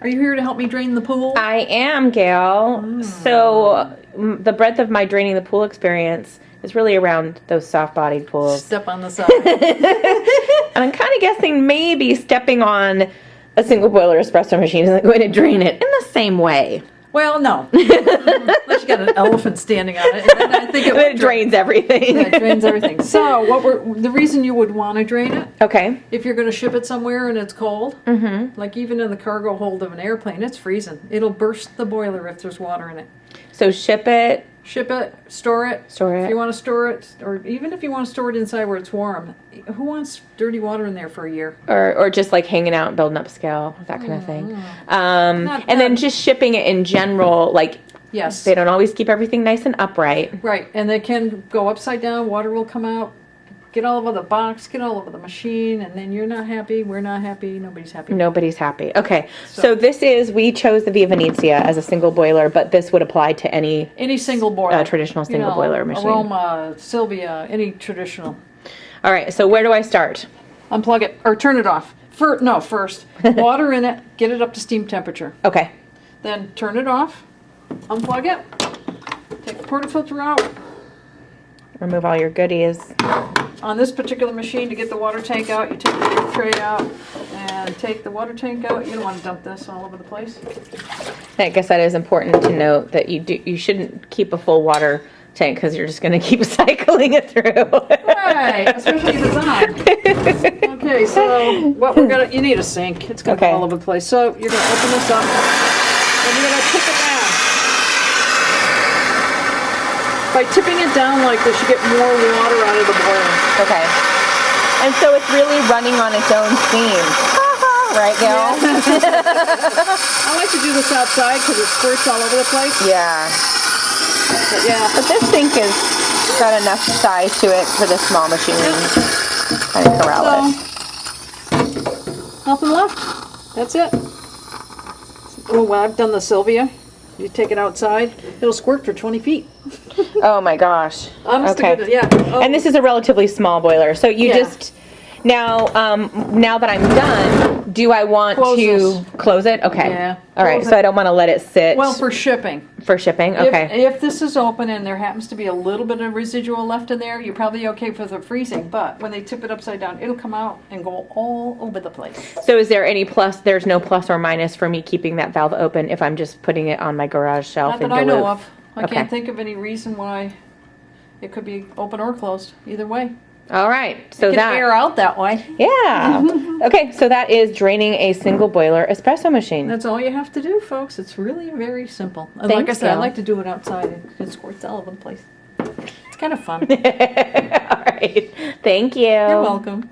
Are you here to help me drain the pool? I am, Gail. So the breadth of my draining the pool experience is really around those soft-bodied pools. Step on the side. And I'm kind of guessing maybe stepping on a single boiler espresso machine isn't going to drain it in the same way. Well, no. Unless you got an elephant standing on it, and then I think It drains everything. Yeah, it drains everything. So, the reason you would want to drain it, Okay. if you're going to ship it somewhere and it's cold, like even in the cargo hold of an airplane, it's freezing. It'll burst the boiler if there's water in it. So ship it. Ship it, store it. Store it. If you want to store it, or even if you want to store it inside where it's warm. Who wants dirty water in there for a year? Or just like hanging out and building up scale, that kind of thing. And then just shipping it in general, like Yes. they don't always keep everything nice and upright. Right, and they can go upside down, water will come out, get all over the box, get all over the machine, and then you're not happy, we're not happy, nobody's happy. Nobody's happy. Okay, so we chose the Via Venezia as a single boiler, but this would apply to any single boiler. Traditional single boiler machine. Aroma, Sylvia, any traditional. All right, so where do I start? Unplug it, or turn it off. First, water in it, get it up to steam temperature. Okay. Then turn it off, unplug it, take the portafilter out. Remove all your goodies. On this particular machine, to get the water tank out, you take the tray out and take the water tank out. You don't want to dump this all over the place. I guess that is important to note that you shouldn't keep a full water tank because you're just going to keep cycling it through. Right, especially if it's on. Okay, so what you need a sink. It's going to be all over the place. So you're going to open this up and you're going to tip it down. By tipping it down like this, you get more water out of the boiler. Okay. And so it's really running on its own steam. Right, Gail? Yeah. I like to do this outside because it squirts all over the place. Yeah. But yeah. But this sink has got enough size to it for the small machine. Kind of corral it. Nothing left. That's it. Oh, well, I've done the Sylvia. You take it outside, it'll squirt for 20 feet. Oh my gosh. Honest to goodness, yeah. Oh. And this is a relatively small boiler, so you just now that I'm done, do I want to close it? Okay. Yeah. All right. So I don't want to let it sit. Well, for shipping. For shipping. Okay. If this is open and there happens to be a little bit of residual left in there, you're probably okay for the freezing. But when they tip it upside down, it'll come out and go all over the place. So is there any plus? There's no plus or minus for me keeping that valve open if I'm just putting it on my garage shelf. Not that I know of. I can't think of any reason why it could be open or closed. Either way. All right. So it can air out that way. Yeah. Okay. So that is draining a single boiler espresso machine. That's all you have to do, folks. It's really very simple. And like I said, I like to do it outside. It squirts all over the place. It's kind of fun. All right. Thank you. You're welcome.